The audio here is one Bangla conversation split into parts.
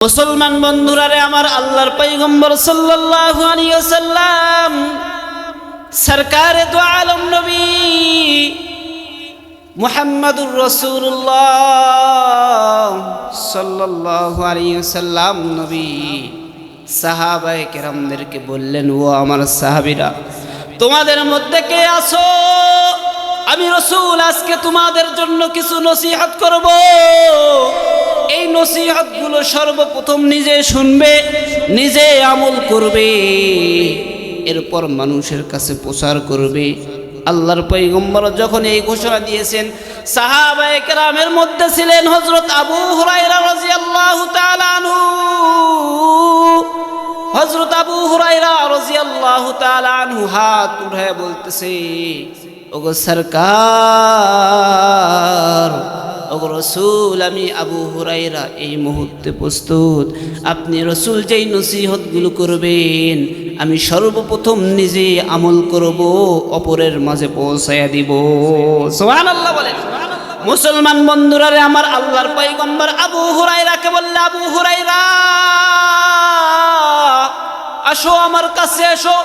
মুসলমান বন্ধুরা রে আমার, আল্লাহর পয়গম্বর সাল্লাল্লাহু আলাইহি ওয়াসাল্লাম সরকারে দু আলম নবী মুহাম্মদুর রাসূলুল্লাহ সাল্লাল্লাহু আলাইহি ওয়াসাল্লাম নবী সাহাবায়ে কেরামদেরকে বললেন, ও আমার সাহাবীরা, তোমাদের মধ্যে কে আছো? আমি রাসূল আজকে তোমাদের জন্য কিছু নসিহত করব। এই নসিহতগুলো সর্বপ্রথম নিজে শুনবে, নিজে আমল করবে, এরপর মানুষের কাছে প্রচার করবে। আল্লাহর পয়গম্বর যখন এই ঘোষণা দিয়েছেন, সাহাবায়ে কেরামের মধ্যে ছিলেন হযরত আবু হুরায়রা রাদিয়াল্লাহু তাআলা আনহু। হযরত আবু হুরায়রা রাদিয়াল্লাহু তাআলা আনহু হাত উঠায় বলতেছে, ওগো সরকার, ওগো রাসূল, আমি আবু হুরায়রা এই মুহূর্তে প্রস্তুত। আপনি রাসূল যেই নসিহতগুলো করবেন আমি সর্বপ্রথম নিজে আমল করব, অপরের মাঝে পৌঁছায়া দিব। সুবহানাল্লাহ বলেন। মুসলমান বন্ধুরা রে আমার, আল্লাহর পয়গম্বর আবু হুরায়রাকে বললে, আবু হুরায়রা আসো, আমার কাছে আসো।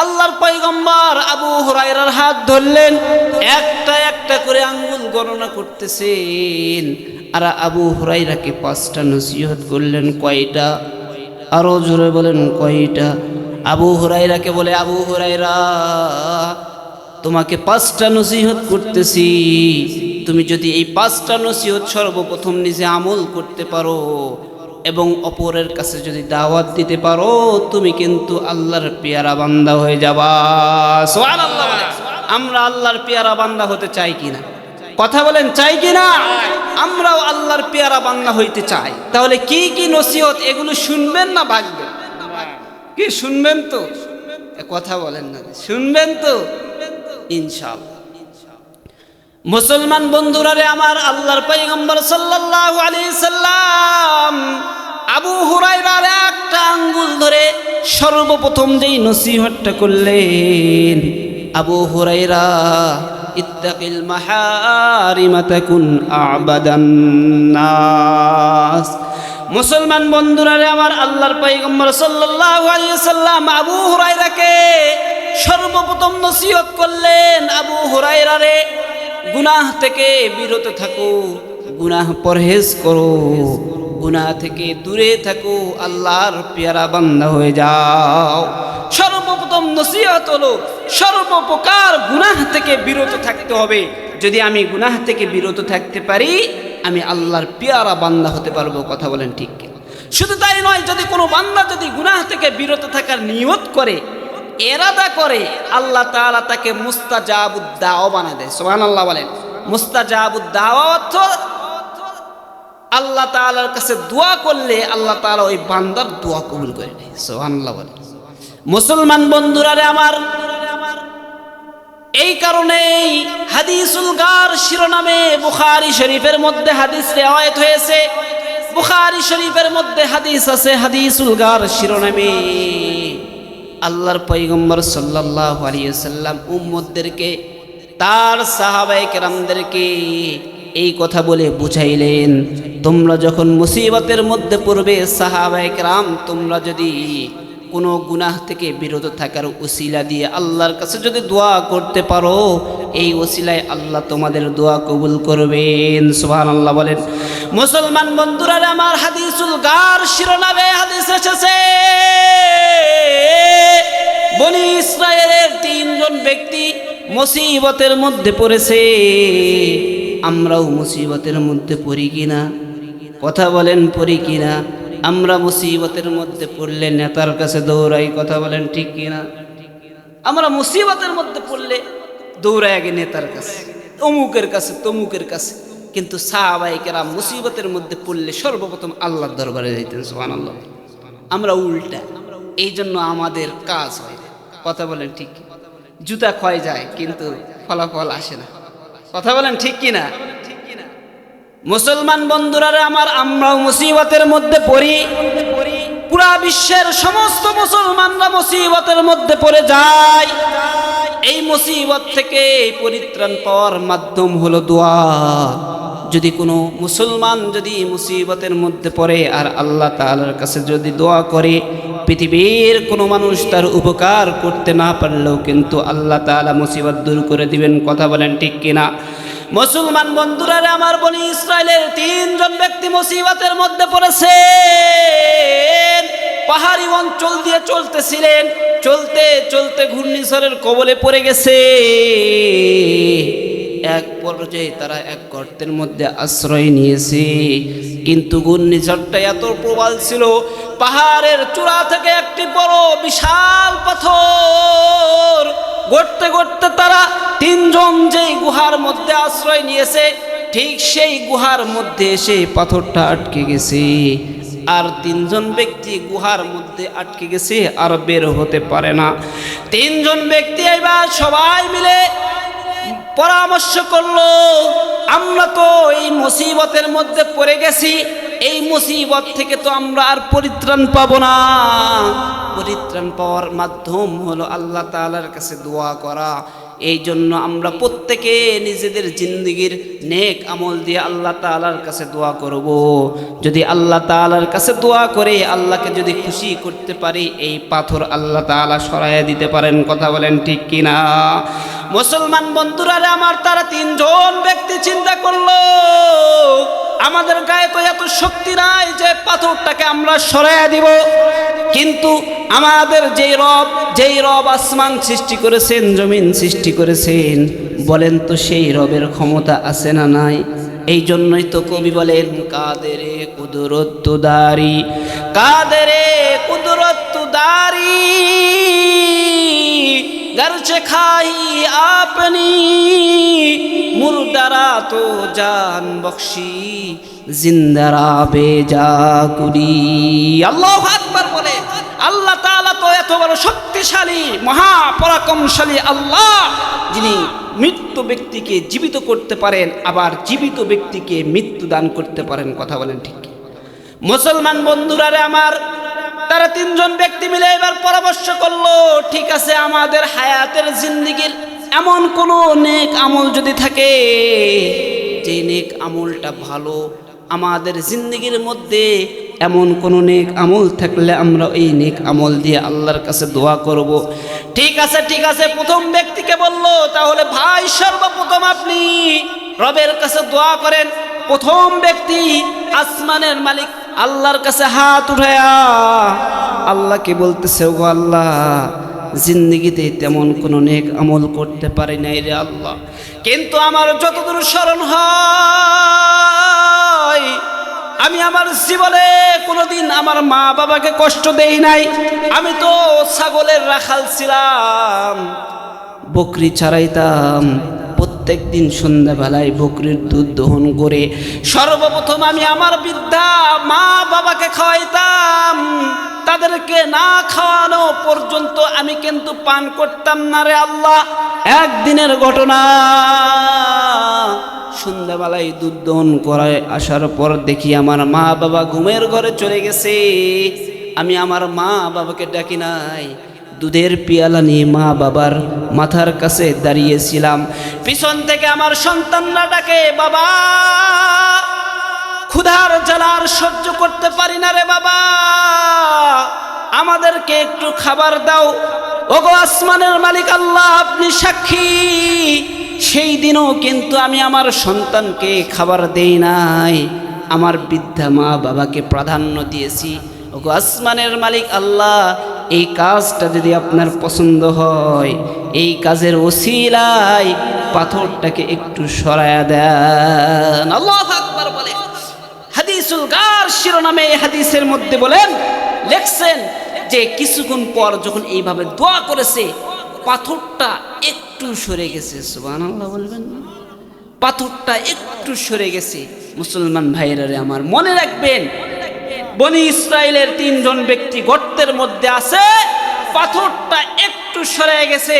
আল্লাহর পয়গম্বর আবু হুরায়রার হাত ধরলেন, একটা একটা করে আঙ্গুল গণনা করতেছেন, আর আবু হুরায়রাকে 5টা নসিহত করলেন। কয়টা? আরো জোরে বলেন, কয়টা? আবু হুরায়রাকে বলে, আবু হুরায়রা, তোমাকে 5টা নসিহত করতেছি, তুমি যদি এই 5টা নসিহত সর্বপ্রথম নিজে আমল করতে পারো এবং অপরের কাছে যদি দাওয়াত দিতে পারো, তুমি কিন্তু আল্লাহর পেয়ারা বান্দা হয়ে যাবা। সুবহানাল্লাহ বলেন। আমরা আল্লাহর পেয়ারা বান্দা হতে চাই কিনা? কথা বলেন, চাই কিনা? আমরাও আল্লাহর পেয়ারা বান্দা হইতে চাই। তাহলে কি কি নসিহত, এগুলো শুনবেন না ভাগবেন? কি শুনবেন তো? কথা বলেন না, শুনবেন তো ইনশাআল্লাহ। মুসলমান বন্ধুরা রে আমার, আল্লাহর পয়গম্বর সাল্লাল্লাহু আলাইহি সাল্লাম আবু হুরায়রার একটা আঙ্গুল ধরে সর্বপ্রথম যেই নসিহতটা করলেন, আবু হুরায়রা, ইত্তাকিল মাহারিমা তাকুন আ'বাদান নাস। মুসলমান বন্ধুরা রে আমার, আল্লাহর পয়গম্বর সাল্লাল্লাহু আলাইহি সাল্লাম আবু হুরায়রাকে সর্বপ্রথম নসিহত করলেন, আবু হুরায়রা রে, গুনাহ থেকে বিরত থাকো, গুনাহ পরহেজ করো, গুনাহ থেকে দূরে থাকো, আল্লাহর পেয়ারা বান্দা হয়ে যাও। সর্বপ্রথম নসিহত হলো সর্বপ্রকার গুনাহ থেকে বিরত থাকতে হবে। যদি আমি গুনাহ থেকে বিরত থাকতে পারি, আমি আল্লাহর পেয়ারা বান্দা হতে পারবো। কথা বলেন ঠিক কি? শুধু তাই নয়, যদি কোনো বান্দা যদি গুনাহ থেকে বিরত থাকার নিয়ত করে, এরাদা করে, আল্লাহ তাআলা তাকে মুস্তাজাবুদ দাওয়া বানায় দেয়। সুবহানাল্লাহ বলেন। মুস্তাজাবুদ দাওয়া অর্থ আল্লাহ তাআলার কাছে দোয়া করলে আল্লাহ তাআলা ওই বান্দার দোয়া কবুল করে নেয়। সুবহানাল্লাহ বলেন। মুসলমান বন্ধুরা রে আমার, এই কারণেই হাদিসুল গার শিরোনামে বুখারী শরীফের মধ্যে হাদিস রিওয়ায়াত হয়েছে। বুখারী শরীফের মধ্যে হাদিস আছে, হাদিসুল গার শিরোনামে আল্লাহর পয়গম্বর সাল্লাল্লাহু আলাইহি ওয়াসাল্লাম উম্মতদেরকে, তার সাহাবায়ে কেরামদেরকে এই কথা বলে বুঝাইলেন, তোমরা যখন মুসিবতের মধ্যে পড়বে, সাহাবায়ে কেরাম, তোমরা যদি কোনো গুনাহ থেকে বিরত থাকার ওসিলা দিয়ে আল্লাহর কাছে যদি দোয়া করতে পারো, এই ওসিলায় আল্লাহ তোমাদের দোয়া কবুল করবেন। সুবহানাল্লাহ বলেন। মুসলমান বন্ধুরা আমার, হাদিসুল গার শিরোনামে হাদিস এসেছে, বনি ইসরায়েলের 3 জন ব্যক্তি মুসিবতের মধ্যে পড়েছে। আমরাও মুসিবতের মধ্যে পড়ি কিনা? কথা বলেন, পড়ি কিনা? আমরা মুসিবতের মধ্যে পড়লে নেতার কাছে দৌড়াই। কথা বলেন ঠিক কিনা? আমরা মুসিবতের মধ্যে পড়লে দৌড়াই আগে নেতার কাছে, অমুকের কাছে, তমুকের কাছে। কিন্তু সাহাবায়ে কেরাম মুসিবতের মধ্যে পড়লে সর্বপ্রথম আল্লাহর দরবারে যাইতেন। সুবহানাল্লাহ। আমরা উল্টা, এই জন্য আমাদের কাজ হয়। কথা বলেন ঠিক? জুতা ক্ষয় যায় কিন্তু ফলাফল আসে না। কথা বলেন ঠিক কিনা? মুসলমান বন্ধুরা আমার, আমরাও মুসিবতের মধ্যে পড়ি। পুরা বিশ্বের সমস্ত মুসলমানরা মুসিবতের মধ্যে পড়ে যায়। এই মুসিবত থেকে পরিত্রাণ পাওয়ার মাধ্যম হলো দোয়া। যদি কোনো মুসলমান যদি মুসিবতের মধ্যে পড়ে আর আল্লাহ তাআলার কাছে যদি দোয়া করে, পৃথিবীর কোনো মানুষ তার উপকার করতে না পারলেও কিন্তু আল্লাহ তাআলা মুসিবত দূর করে দিবেন। কথা বলেন ঠিক কিনা? মুসলমান বন্ধুরা রে আমার, বনি ইসরায়েলের 3 জন ব্যক্তি মুসিবতের মধ্যে পড়েছেন। পাহাড়ি অঞ্চল দিয়ে চলতেছিলেন, চলতে চলতে ঘূর্ণিঝড়ের কবলে পড়ে গেছে। এক পর্যায়ে তারা এক গর্তের মধ্যে আশ্রয় নিয়েছে, কিন্তু ঘূর্ণিঝড়টা এত প্রবল ছিল, পাহাড়ের চূড়া থেকে একটি বড় বিশাল পাথর গড়তে গড়তে তারা 3 জন যেই গুহার মধ্যে আশ্রয় নিয়েছে, ঠিক সেই গুহার মধ্যে এসে পাথরটা আটকে গেছে। আর 3 জন ব্যক্তি গুহার মধ্যে আটকে গেছে, আর বের হতে পারে না। 3 জন ব্যক্তি এবার সবাই মিলে পরামর্শ করলো, আমরা তো এই মুসিবতের মধ্যে পড়ে গেছি, এই মুসিবত থেকে তো আমরা আর পরিত্রাণ পাবো না। পরিত্রাণ পাওয়ার মাধ্যম হলো আল্লাহ তাআলার কাছে দোয়া করা। এই জন্য আমরা প্রত্যেকে নিজেদের জিন্দেগির নেক আমল দিয়ে আল্লাহ তাআলার কাছে দোয়া করব। যদি আল্লাহ তাআলার কাছে দোয়া করে আল্লাহকে যদি খুশি করতে পারি, এই পাথর আল্লাহ তাআলা সরাইয়া দিতে পারেন। কথা বলেন ঠিক কিনা? মুসলমান বন্ধুরা আমার, তারা 3 জন ব্যক্তি চিন্তা করলো, আমাদের গায়ে তো এত শক্তি নাই যে পাথরটাকে আমরা সরাইয়া দিব, কিন্তু আমাদের যেই রব আসমান সৃষ্টি করেছেন, জমিন সৃষ্টি করেছেন, বলেন তো সেই রবের ক্ষমতা আছে না নাই? এই জন্যই তো কবি বলেন, কাদেরে কুদরত দারি, কাদেরে কুদরত দারি, গরচে খাই আপনি মুর্দারা তো জান বখশি, জিন্দারা বেজা কুরি। আল্লাহু আকবার বলে। আল্লাহ তাআলা তো এত বড় শক্তিশালী, মহাপরাক্রমশালী আল্লাহ, যিনি মৃত্যু ব্যক্তিকে জীবিত করতে পারেন, আবার জীবিত ব্যক্তিকে মৃত্যু দান করতে পারেন। কথা বলেন ঠিক? মুসলমান বন্ধুরা রে আমার, তারা 3 জন ব্যক্তি মিলে এবার পরামর্শ করলো, ঠিক আছে, আমাদের হায়াতের জিন্দেগির এমন কোন নেক আমল যদি থাকে, যে নেক আমলটা ভালো, আমাদের জিন্দেগির মধ্যে এমন কোন নেক আমল থাকলে আমরা এই নেক আমল দিয়ে আল্লাহর কাছে দোয়া করব। ঠিক আছে, ঠিক আছে। প্রথম ব্যক্তিকে বললো, তাহলে ভাই সর্বপ্রথম আপনি রবের কাছে দোয়া করেন। প্রথম ব্যক্তি আসমানের মালিক আল্লাহর কাছে হাত উঠায়া আল্লাহকে বলতেছে, ও আল্লাহ, জিন্দেগিতে তেমন কোনো নেক আমল করতে পারি নাই রে আল্লাহ, কিন্তু আমার যতদূর স্মরণ হয়, আমি আমার জীবনে কোনোদিন আমার মা বাবাকে কষ্ট দেই নাই। আমি তো ছাগলের রাখাল ছিলাম, বকরি চড়াইতাম, প্রত্যেক দিন সন্ধ্যাবেলায় বকরির দুধ দহন করে সর্বপ্রথম আমি আমার বৃদ্ধা মা বাবাকে খাওয়াইতাম। তাদেরকে না খাওয়ানো পর্যন্ত আমি কিন্তু পান করতাম না রে আল্লাহ। একদিনের ঘটনা, সন্ধ্যাবেলায় দুধ দহন করায় আসার পর দেখি আমার মা বাবা ঘুমের ঘরে চলে গেছে। আমি আমার মা বাবাকে ডাকি নাই, দুধের পিয়ালা নিয়ে মা বাবার মাথার কাছে দাঁড়িয়েছিলাম। পিছন থেকে আমার সন্তানরা ডাকে, বাবা, ক্ষুধার জ্বালার সহ্য করতে পারি না রে বাবা, আমাদেরকে একটু খাবার দাও। ওগো আসমানের মালিক আল্লাহ, আপনি সাক্ষী, সেই দিনও কিন্তু আমি আমার সন্তানকে খাবার দেই নাই, আমার বৃদ্ধা মা বাবাকে প্রাধান্য দিয়েছি। ওগো আসমানের মালিক আল্লাহ, এই কাজটা যদি আপনার পছন্দ হয়, এই কাজের ওসিলায় পাথরটাকে একটু সরায়া দেন। আল্লাহু আকবার বলে। হাদিসুল গার শিরোনামে এই হাদিসের মধ্যে বলেন, লেখছেন যে কিছুক্ষণ পর যখন এইভাবে দোয়া করেছে, পাথরটা একটু সরে গেছে। সুবহানাল্লাহ বলবেন না? পাথরটা একটু সরে গেছে। মুসলমান ভাইরা আমার, মনে রাখবেন, বনি ইসরায়েলের 3 জন ব্যক্তি গর্তের মধ্যে আছে, পাথরটা একটু সরে গেছে,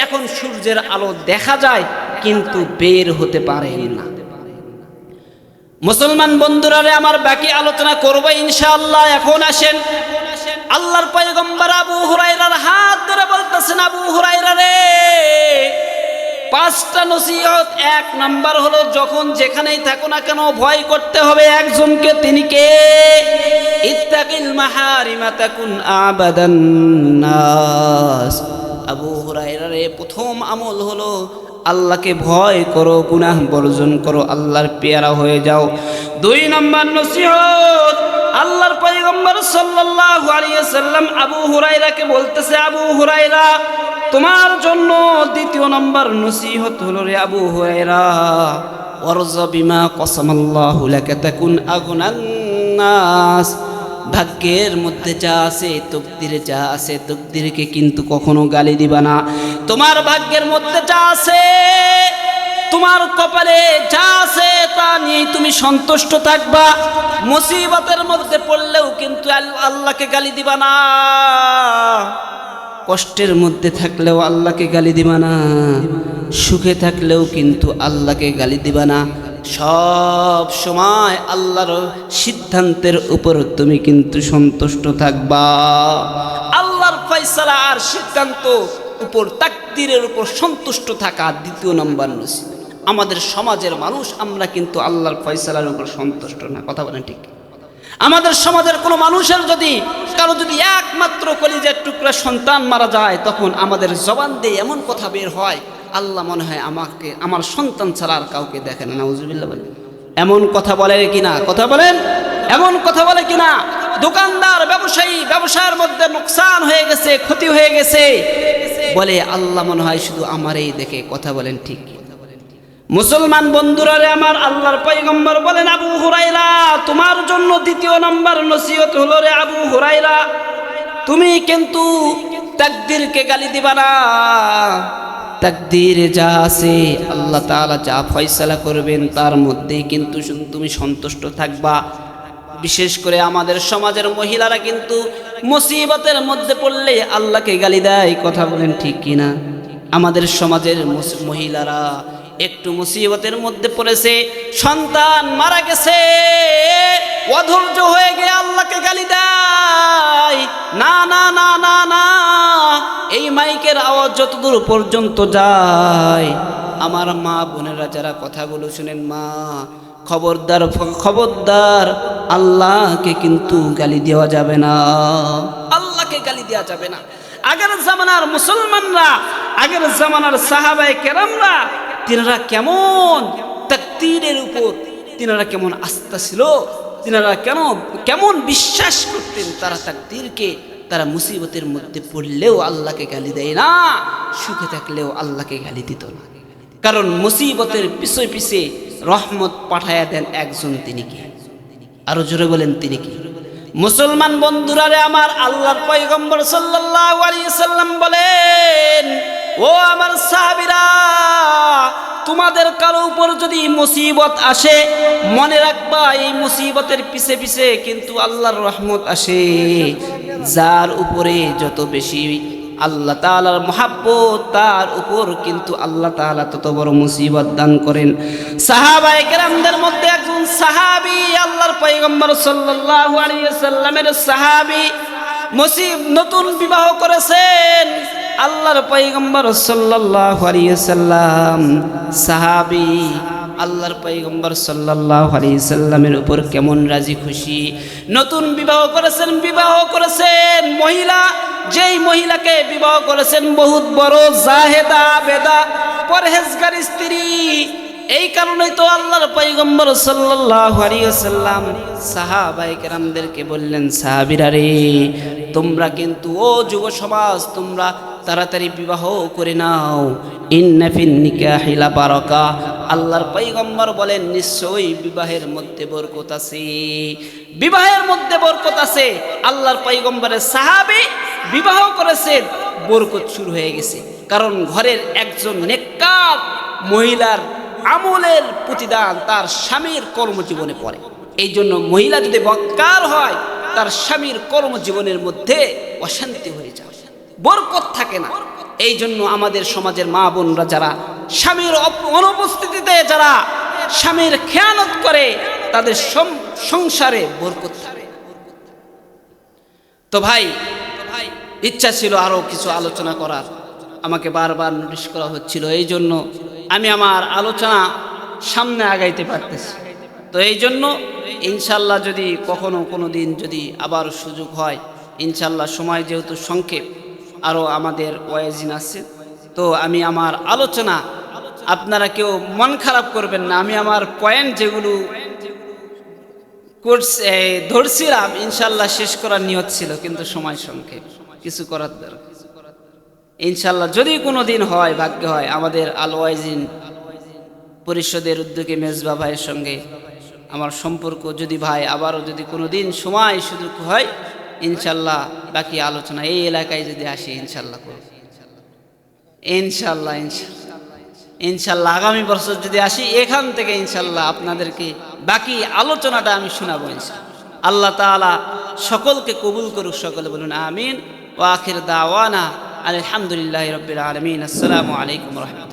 এখন সূর্যের আলো দেখা যায় কিন্তু বের হতে পারেন না। মুসলমান বন্ধুরা আমার, বাকি আলোচনা করব ইনশাআল্লাহ। এখন আসেন, আল্লাহর পয়গম্বর আবু হুরায়রার হাত ধরে বলতেছেন, আবু হুরায়রা রে, 5টা নসিহত। 1 নাম্বার হলো, যখন যেখানেই থাকো না কেন ভয় করতে হবে একজনকে, তিনি কে? ইত্তাকিল মাহারিমা তাকুন আবাদান নাস। আবু হুরায়রার প্রথম আমল হলো আল্লাহকে ভয় করো, গুনাহ বর্জন করো, আল্লাহর পেয়ারা হয়ে যাও। 2 নম্বর নসিহত, আল্লাহর পয়গম্বর সাল্লাল্লাহু আলাইহি ওয়াসাল্লাম আবু হুরায়রাকে বলতেছে, আবু হুরায়রা তোমার জন্য 2 নম্বর নসিহত হলো, রে আবু হুরায়রা, ওয়ারযা বিমা কসামাল্লাহু লাকা তাকুন আগনান নাস। ভাগ্যের মধ্যে যা আছে, তকদিরে যা আছে, তকদিরকে কিন্তু কখনো গালি দিবা না। তোমার ভাগ্যের মধ্যে যা আছে, তোমার কপালে যা আছে, তা নিয়ে তুমি সন্তুষ্ট থাকবা। মুসিবতের মধ্যে পড়লেও কিন্তু আল্লাহকে গালি দিবা না। কষ্টের মধ্যে থাকলেও আল্লাহকে গালি দিবা না। সুখে থাকলেও কিন্তু আল্লাহকে গালি দিবা না। সব সময় আল্লাহর সিদ্ধান্তের উপর তুমি কিন্তু সন্তুষ্ট থাকবা। আল্লাহর ফয়সালা আর সিদ্ধান্ত উপর, তাকদীরের উপর সন্তুষ্ট থাকা 2 নম্বর নসিহত। আমাদের সমাজের মানুষ আমরা কিন্তু আল্লাহর ফয়সালার উপর সন্তুষ্ট না। কথা বলেন ঠিক? আমাদের সমাজের কোনো মানুষের কারো যদি একমাত্র কলিজার টুকরা সন্তান মারা যায়, তখন আমাদের জবান দিয়ে এমন কথা বের হয়, আল্লাহ মনে হয় আমাকে, আমার সন্তান ছাড়া আর কাউকে দেখে না। নাউজুবিল্লাহ বলেন। এমন কথা বলে কিনা? কথা বলেন, এমন কথা বলে কিনা? দোকানদার, ব্যবসায়ী, ব্যবসার মধ্যে নোকসান হয়ে গেছে, ক্ষতি হয়ে গেছে, বলে আল্লাহ মনে হয় শুধু আমারই দেখে। কথা বলেন ঠিক? মুসলমান বন্ধুরা রে আমার, আল্লাহর পয়গম্বর বলেন, আবু হুরায়রা তোমার জন্য 2 নম্বর নসিহত হলো, রে আবু হুরায়রা তুমি কিন্তু তাকদীরকে গালি দিবা না। তাকদীরে যা আছে, আল্লাহ তাআলা যা ফয়সালা করবেন তার মধ্যেই কিন্তু তুমি সন্তুষ্ট থাকবা। বিশেষ করে আমাদের সমাজের মহিলারা কিন্তু মুসিবতের মধ্যে পড়লে আল্লাহকে গালি দেয়। কথা বলেন ঠিক কিনা? আমাদের সমাজের মহিলারা একটু মুসিবতের মধ্যে পড়েছে, সন্তান মারা গেছে, অধৈর্য হয়ে গিয়ে আল্লাহকে গালি দেয়। না না না না না, এই মাইকের আওয়াজ যতদূর পর্যন্ত যায়, আমার মা বোনেরা যারা কথাগুলো শুনেন, মা খবরদার, খবরদার, আল্লাহকে কিন্তু গালি দেওয়া যাবে না। আল্লাহকে গালি দেওয়া যাবে না। আগের জামানার মুসলমানরা, আগের জামানার সাহাবায়ে কেরামরা, তিনারা কেমন তাকদীরের উপর তিনারা কেমন আস্থা ছিল, তিনারা কেমন বিশ্বাস করতেন। তারা তাকদীরকে, তারা মুসিবতের মধ্যে পড়লেও আল্লাহকে গালি দেয় না, সুখে থাকলেও আল্লাহকে গালি দিত না। কারণ মুসিবতের পিছে পিছে রহমত পাঠায়া দেন একজন, তিনি কি? আরো জোরে বলেন, তিনি কি? মুসলমান বন্ধুরা রে আমার, আল্লাহর পয়গম্বর সাল্লাল্লাহু আলাইহি সাল্লাম বলেন, ও আমার সাহাবীরা, তোমাদের কারো উপর যদি মুসিবত আসে, মনে রাখবা এই মুসিবতের পিছে পিছে কিন্তু আল্লাহর রহমত আসে। যার উপরে যত বেশি আল্লাহ তাআলার মহব্বত, তার উপর কিন্তু আল্লাহ তাআলা তত বড় মুসিবত দান করেন। সাহাবায়ে কেরামদের মধ্যে একজন সাহাবী, আল্লাহর পয়গম্বর সাল্লাল্লাহু আলাইহি ওয়াসাল্লামের সাহাবী, নতুন বিবাহ করেছেন। আল্লাহর পয়গম্বর সাল্লাল্লাহু আলাইহি ওয়াসাল্লাম সাহাবী, আল্লাহর পয়গম্বর সাল্লাল্লাহু আলাইহি সাল্লামের উপর কেমন রাজি খুশি। নতুন বিবাহ করেছেন মহিলা, যেই মহিলাকে বিবাহ করেছেন বহুত বড় জাহেদা, বেদা, পরহেজগার স্ত্রী। এই কারণেই তো আল্লাহর পয়গম্বর সাল্লাল্লাহু আলাইহি ওয়াসাল্লাম সাহাবায়ে কেরামদেরকে বললেন, সাহাবীরা রে, তোমরা কিন্তু, ও যুব সমাজ, তোমরা তাড়াতাড়ি বিবাহ করে নাও। ইন্না ফিন নিকাহি লা বারাকা। আল্লাহর পয়গম্বর বলেন, নিশ্চয়ই বিবাহের মধ্যে বরকত আছে, বিবাহের মধ্যে বরকত আছে। আল্লাহর পয়গম্বরের সাহাবী বিবাহ করেছেন, বরকত শুরু হয়ে গেছে। কারণ ঘরের একজন নেককার মহিলার আমলের প্রতিদান তার স্বামীর কর্মজীবনে পড়ে। এই জন্য মহিলা যদি বক্কার হয়, তার স্বামীর কর্মজীবনের মধ্যে অশান্তি হয়ে যায়, বরকত থাকে না। এই জন্য আমাদের সমাজের মা বোনরা যারা স্বামীর অনুপস্থিতিতে যারা স্বামীর খেয়ানত করে, তাদের সংসারে বরকত থাকে। তো ভাই, ইচ্ছা ছিল আরো কিছু আলোচনা করার, আমাকে বারবার নোটিশ করা হচ্ছিল, এই জন্য আমি আমার আলোচনা সামনে আগাইতে পারতেছি। তো এই জন্য ইনশাল্লাহ যদি কখনো কোনো দিন যদি আবার সুযোগ হয়, ইনশাল্লাহ সময় যেহেতু সংক্ষেপ, আরও আমাদের ওয়াইজিন আছে, তো আমি আমার আলোচনা, আপনারা কেউ মন খারাপ করবেন না, আমি আমার পয়েন্ট যেগুলো ধরছিলাম ইনশাল্লাহ শেষ করার নিয়ত ছিল, কিন্তু সময় সংক্ষেপ, কিছু করার দরকার। ইনশাল্লাহ যদি কোনো দিন হয়, ভাগ্য হয়, আমাদের আল ওয়াইজিন পরিষদের উদ্যোগে মেজবা ভাইয়ের সঙ্গে আমার সম্পর্ক যদি ভাই আবারও যদি কোনো দিন সময় সুযোগ হয়, ইনশাল্লাহ বাকি আলোচনা এই এলাকায় যদি আসি ইনশাল্লাহ করব। ইনশাল্লাহ ইনশাল্লাহ আগামী বছর যদি আসি, এখান থেকে ইনশাল্লাহ আপনাদেরকে বাকি আলোচনাটা আমি শোনাবো ইনশাল্লাহ। আল্লাহ তাআলা সকলকে কবুল করুক, সকলে বলুন আমিন। ওয়া আখির দাওয়ানা আলহামদুলিল্লাহি রাব্বিল আলামিন। আসসালামু আলাইকুম ওয়া রাহমাতুল্লাহ।